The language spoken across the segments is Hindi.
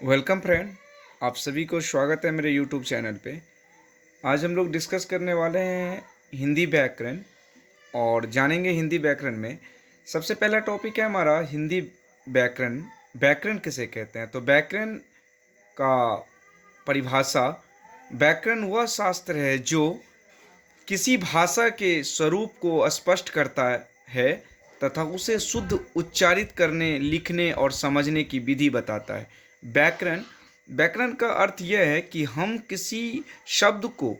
वेलकम फ्रेंड, आप सभी को स्वागत है मेरे यूट्यूब चैनल पे। आज हम लोग डिस्कस करने वाले हैं हिंदी व्याकरण और जानेंगे हिंदी व्याकरण में। सबसे पहला टॉपिक है हमारा हिंदी व्याकरण। व्याकरण किसे कहते हैं? तो व्याकरण का परिभाषा, व्याकरण वह शास्त्र है जो किसी भाषा के स्वरूप को स्पष्ट करता है तथा उसे शुद्ध उच्चारित करने, लिखने और समझने की विधि बताता है। व्याकरण व्याकरण का अर्थ यह है कि हम किसी शब्द को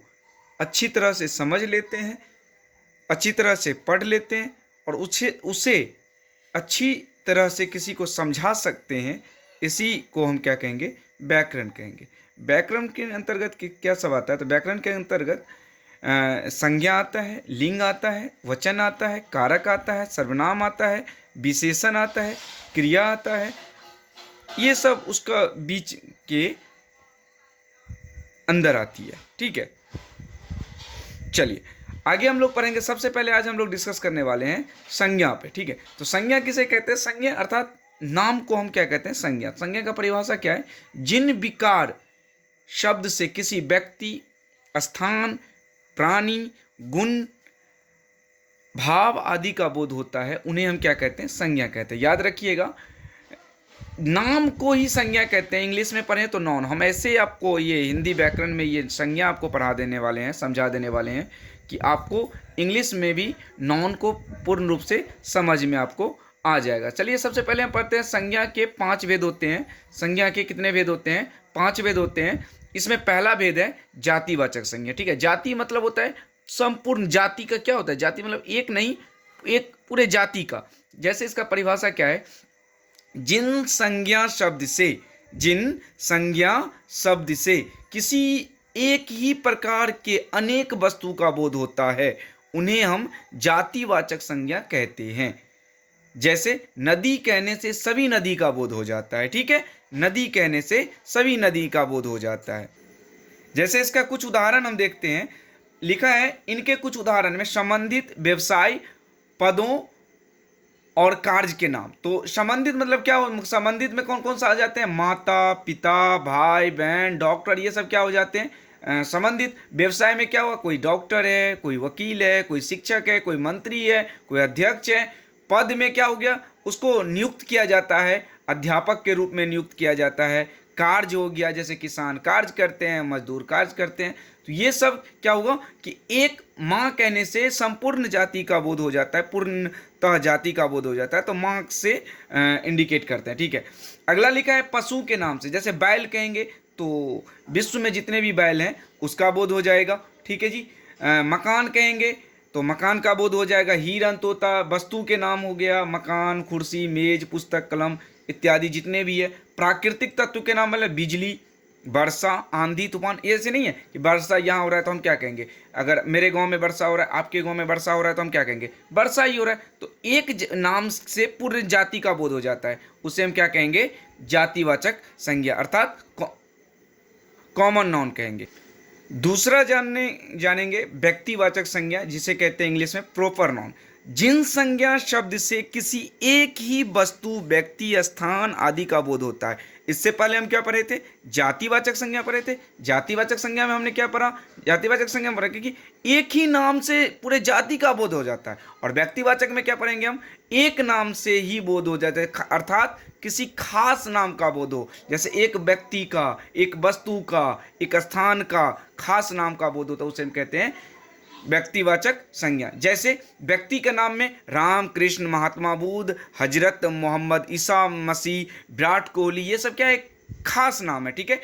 अच्छी तरह से समझ लेते हैं, अच्छी तरह से पढ़ लेते हैं और उसे अच्छी तरह से किसी को समझा सकते हैं। इसी को हम क्या कहेंगे? व्याकरण कहेंगे। व्याकरण के अंतर्गत क्या सब आता है? तो व्याकरण के अंतर्गत संज्ञा आता है, लिंग आता है, वचन आता है, कारक आता है, सर्वनाम आता है, विशेषण आता है, क्रिया आता है। ये सब उसका बीच के अंदर आती है। ठीक है, चलिए आगे हम लोग पढ़ेंगे। सबसे पहले आज हम लोग डिस्कस करने वाले हैं संज्ञा पे। ठीक है, तो संज्ञा किसे कहते हैं? संज्ञा अर्थात नाम को हम क्या कहते हैं? संज्ञा। संज्ञा का परिभाषा क्या है? जिन विकार शब्द से किसी व्यक्ति, स्थान, प्राणी, गुण, भाव आदि का बोध होता है उन्हें हम क्या कहते हैं? संज्ञा कहते हैं। याद रखिएगा, नाम को ही संज्ञा कहते हैं। इंग्लिश में पढ़ें तो नॉन। हम ऐसे आपको ये हिंदी व्याकरण में ये संज्ञा आपको पढ़ा देने वाले हैं, समझा देने वाले हैं कि आपको इंग्लिश में भी नॉन को पूर्ण रूप से समझ में आपको आ जाएगा। चलिए सबसे पहले हम पढ़ते हैं संज्ञा के 5 भेद होते हैं। संज्ञा के कितने भेद होते हैं? 5 भेद होते हैं। इसमें पहला भेद है जातिवाचक संज्ञा। ठीक है, जाति मतलब होता है संपूर्ण। जाति का क्या होता है? जाति मतलब एक नहीं, एक पूरे जाति का। जैसे इसका परिभाषा क्या है? जिन संज्ञा शब्द से किसी एक ही प्रकार के अनेक वस्तु का बोध होता है उन्हें हम जातिवाचक संज्ञा कहते हैं। जैसे नदी कहने से सभी नदी का बोध हो जाता है। ठीक है, नदी कहने से सभी नदी का बोध हो जाता है। जैसे इसका कुछ उदाहरण हम देखते हैं। लिखा है इनके कुछ उदाहरण में संबंधित व्यवसाय, पदों और कार्य के नाम। तो संबंधित मतलब क्या हो? संबंधित में कौन कौन सा आ जाते हैं? माता, पिता, भाई, बहन, डॉक्टर, ये सब क्या हो जाते हैं? संबंधित। व्यवसाय में क्या हुआ? कोई डॉक्टर है, कोई वकील है, कोई शिक्षक है, कोई मंत्री है, कोई अध्यक्ष है। पद में क्या हो गया? उसको नियुक्त किया जाता है, अध्यापक के रूप में नियुक्त किया जाता है। कार्य हो गया, जैसे किसान कार्य करते हैं, मजदूर कार्य करते हैं। तो ये सब क्या होगा कि एक माँ कहने से संपूर्ण जाति का बोध हो जाता है, पूर्णतः जाति का बोध हो जाता है। तो माँ से इंडिकेट करते हैं। ठीक है, अगला लिखा है पशु के नाम से। जैसे बैल कहेंगे तो विश्व में जितने भी बैल हैं उसका बोध हो जाएगा। ठीक है जी। मकान कहेंगे तो मकान का बोध हो जाएगा। हिरन, तोता, वस्तु के नाम हो गया मकान, कुर्सी, मेज, पुस्तक, कलम इत्यादि जितने भी है। प्राकृतिक तत्व के नाम मतलब बिजली, वर्षा, आंधी, तूफान। ऐसे नहीं है कि वर्षा यहाँ हो रहा है तो हम क्या कहेंगे? अगर मेरे गांव में वर्षा हो रहा है, आपके गांव में वर्षा हो रहा है तो हम क्या कहेंगे? वर्षा ही हो रहा है। तो एक नाम से पूर्ण जाति का बोध हो जाता है, उसे हम क्या कहेंगे? जातिवाचक संज्ञा अर्थात कॉमन नाउन कहेंगे। दूसरा जानेंगे व्यक्तिवाचक संज्ञा, जिसे कहते हैं इंग्लिश में प्रॉपर नाउन। जिन संज्ञा शब्द से किसी एक ही वस्तु, व्यक्ति, स्थान आदि का बोध होता है। इससे पहले हम क्या पढ़े थे? जातिवाचक संज्ञा पढ़े थे। जातिवाचक संज्ञा में हमने क्या पढ़ा? जातिवाचक संज्ञा में पढ़ा कि एक ही नाम से पूरे जाति का बोध हो जाता है। और व्यक्तिवाचक में क्या पढ़ेंगे हम? एक नाम से ही बोध हो जाता है, अर्थात किसी खास नाम का बोध हो। जैसे एक व्यक्ति का, एक वस्तु का, एक स्थान का खास नाम का बोध होता है, उसे हम कहते हैं व्यक्तिवाचक संज्ञा। जैसे व्यक्ति के नाम में राम, कृष्ण, महात्मा बुद्ध, हजरत मोहम्मद, ईसा मसीह, विराट कोहली, ये सब क्या है? खास नाम है। ठीक है।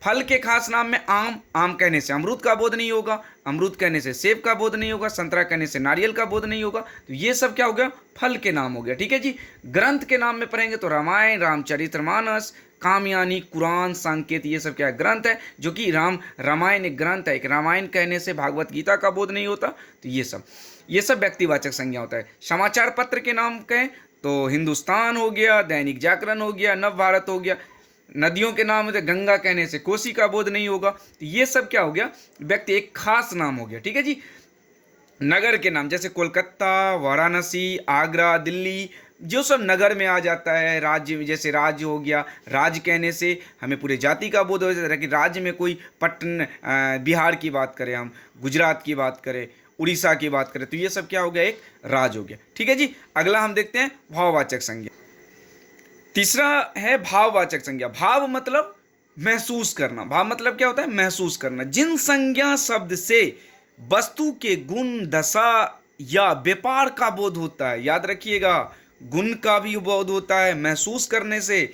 फल के खास नाम में आम, आम कहने से अमरूद का बोध नहीं होगा, अमरूद कहने से सेब का बोध नहीं होगा, संतरा कहने से नारियल का बोध नहीं होगा। तो ये सब क्या हो गया? फल के नाम हो गया। ठीक है जी। ग्रंथ के नाम में पढ़ेंगे तो रामायण, रामचरितमानस, कामयानी, कुरान, संकेत, ये सब क्या है? ग्रंथ है, जो कि रामायण एक ग्रंथ है। एक रामायण कहने से भागवत गीता का बोध नहीं होता। तो ये सब व्यक्तिवाचक संज्ञा होता है। समाचार पत्र के नाम कहें तो हिंदुस्तान हो गया, दैनिक जागरण हो गया, नव भारत हो गया। नदियों के नाम है, गंगा कहने से कोसी का बोध नहीं होगा। तो ये सब क्या हो गया? व्यक्ति, एक खास नाम हो गया। ठीक है जी। नगर के नाम जैसे कोलकाता, वाराणसी, आगरा, दिल्ली, जो सब नगर में आ जाता है, राज्य में, जैसे राज्य हो गया, राज्य कहने से हमें पूरे जाति का बोध हो जाता है कि राज्य में कोई पटन, बिहार की बात करें, हम गुजरात की बात करें, उड़ीसा की बात करें, तो ये सब क्या हो गया, एक राज्य हो गया। ठीक है जी। अगला हम देखते हैं भाववाचक संज्ञा। तीसरा है भाववाचक संज्ञा। भाव मतलब महसूस करना। भाव मतलब क्या होता है, महसूस करना। जिन संज्ञा शब्द से वस्तु के गुण, दशा या व्यापार का बोध होता है, याद रखिएगा, गुण का भी बोध होता है महसूस करने से,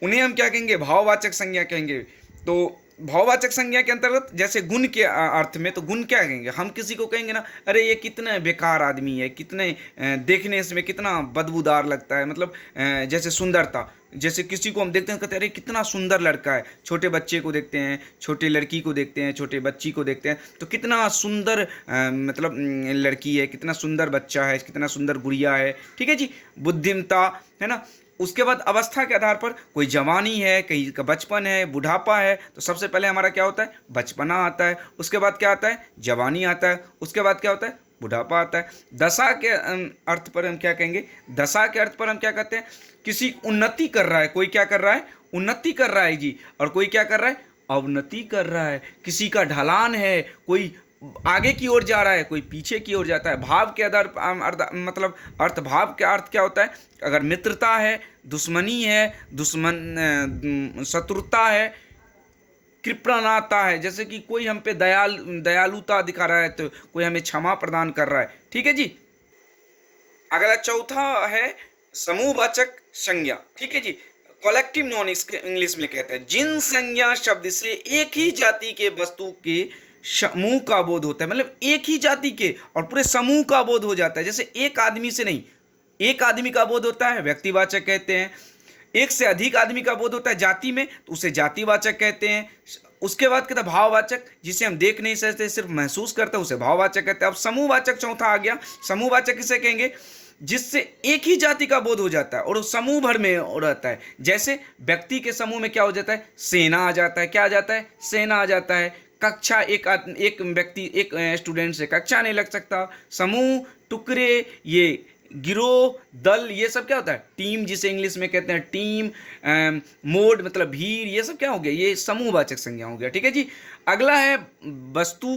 उन्हें हम क्या कहेंगे, भाववाचक संज्ञा कहेंगे। तो भाववाचक संज्ञा के अंतर्गत जैसे गुण के अर्थ में, तो गुण क्या कहेंगे, हम किसी को कहेंगे ना, अरे ये कितना बेकार आदमी है, कितने देखने में कितना बदबूदार लगता है, मतलब जैसे सुंदरता, जैसे किसी को हम देखते हैं कहते हैं अरे कितना सुंदर लड़का है, छोटे बच्चे को देखते हैं, छोटे लड़की को देखते हैं, छोटे बच्ची को देखते हैं, तो कितना सुंदर मतलब लड़की है, कितना सुंदर बच्चा है, कितना सुंदर गुड़िया है। ठीक है जी। बुद्धिमत्ता है ना। उसके बाद अवस्था के आधार पर कोई जवानी है, कहीं का बचपन है, बुढ़ापा है, तो सबसे पहले हमारा क्या होता है, बचपना आता है, उसके बाद क्या आता है, जवानी आता है, उसके बाद क्या होता है, बुढ़ापा आता है। दशा के अर्थ पर हम क्या कहेंगे, दशा के अर्थ पर हम क्या कहते हैं, किसी उन्नति कर रहा है, कोई क्या कर रहा है, उन्नति कर रहा है जी, और कोई क्या कर रहा है, अवनति कर रहा है। किसी का ढलान है, कोई आगे की ओर जा रहा है, कोई पीछे की ओर जाता है। भाव के आधार मतलब अर्थ, भाव का अर्थ क्या होता है, अगर मित्रता है, दुश्मनी है, शत्रुता है, कृपणाता है, जैसे कि कोई हम पे दयालुता दिखा रहा है, तो कोई हमें क्षमा प्रदान कर रहा है। ठीक है जी। अगला चौथा है समूहवाचक संज्ञा। ठीक है जी। कलेक्टिव नॉन इंग्लिश में कहते हैं, जिन संज्ञा शब्द से एक ही जाति के वस्तु के समूह का बोध होता है, मतलब एक ही जाति के और पूरे समूह का बोध हो जाता है। जैसे एक आदमी से नहीं, एक आदमी का बोध होता है व्यक्तिवाचक कहते हैं, एक से अधिक आदमी का बोध होता है जाति में, तो उसे जातिवाचक कहते हैं। उसके बाद कहता है भाववाचक, जिसे हम देख नहीं सकते, सिर्फ महसूस करते हैं, उसे भाववाचक कहते हैं। अब समूहवाचक चौथा आ गया। समूहवाचक किसे कहेंगे, जिससे एक ही जाति का बोध हो जाता है और वो समूह भर में हो रहता है। जैसे व्यक्ति के समूह में क्या हो जाता है, सेना आ जाता है, क्या आ जाता है, सेना आ जाता है। कक्षा, एक व्यक्ति, एक स्टूडेंट से कक्षा नहीं लग सकता। समूह, टुकड़े, ये गिरोह, दल, ये सब क्या होता है, टीम, जिसे इंग्लिश में कहते हैं टीम, मोड मतलब भीड़, ये सब क्या हो गया, ये समूहवाचक संज्ञा हो गया। ठीक है जी। अगला है वस्तुओं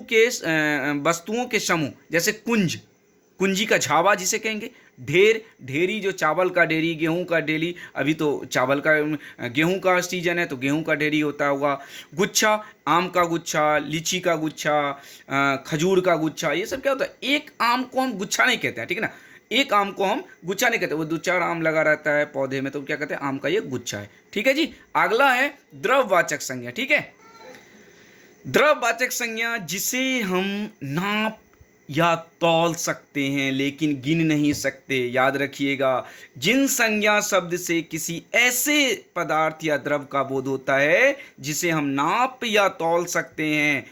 के समूह। जैसे कुंज, कुंजी का झावा जिसे कहेंगे, ढेर, ढेरी, जो चावल का ढेरी, गेहूं का ढेरी, अभी तो चावल का, गेहूं का सीजन है तो गेहूं का ढेरी होता होगा। गुच्छा, आम का गुच्छा, लीची का गुच्छा, खजूर का गुच्छा, ये सब क्या होता है, एक आम को हम गुच्छा नहीं कहते हैं। ठीक है ना, एक आम को हम गुच्छा नहीं कहते, वो दो चार आम लगा रहता है पौधे में, तो क्या कहते हैं, आम का ये गुच्छा है। ठीक है जी। अगला है द्रव्यवाचक संज्ञा। ठीक है। द्रव्यवाचक संज्ञा जिसे हम नाप या तौल सकते हैं लेकिन गिन नहीं सकते। याद रखिएगा, जिन संज्ञा शब्द से किसी ऐसे पदार्थ या द्रव्य का बोध होता है जिसे हम नाप या तौल सकते हैं,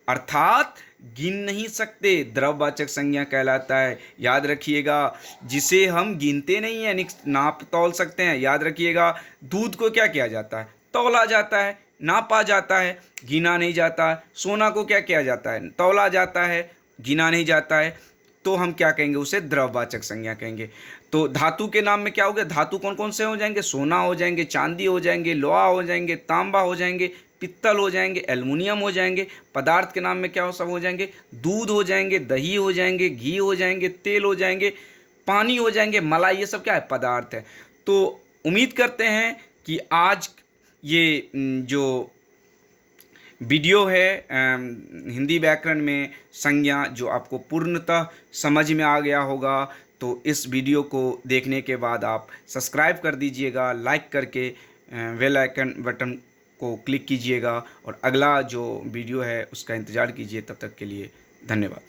अर्थात गिन नहीं सकते, द्रव्यवाचक संज्ञा कहलाता है। याद रखिएगा, जिसे हम गिनते नहीं है, नाप तौल सकते हैं। याद रखिएगा, दूध को क्या किया जाता है, तौला जाता है, नापा जाता है, गिना नहीं जाता। सोना को क्या किया जाता है, तौला जाता है, गिना नहीं जाता है, तो हम क्या कहेंगे, उसे द्रव्यवाचक संज्ञा कहेंगे। तो धातु के नाम में क्या हो गया, धातु कौन कौन से हो जाएंगे, सोना हो जाएंगे, चांदी हो जाएंगे, लोहा हो जाएंगे, तांबा हो जाएंगे, पित्तल हो जाएंगे, एल्युमिनियम हो जाएंगे। पदार्थ के नाम में क्या हो, सब हो जाएंगे, दूध हो जाएंगे, दही हो जाएंगे, घी हो जाएंगे, तेल हो जाएंगे, पानी हो जाएंगे, मलाई, ये सब क्या है, पदार्थ है। तो उम्मीद करते हैं कि आज ये जो वीडियो है हिंदी व्याकरण में संज्ञा, जो आपको पूर्णतः समझ में आ गया होगा, तो इस वीडियो को देखने के बाद आप सब्सक्राइब कर दीजिएगा, लाइक करके बेल आइकन बटन को क्लिक कीजिएगा, और अगला जो वीडियो है उसका इंतज़ार कीजिए। तब तक के लिए धन्यवाद।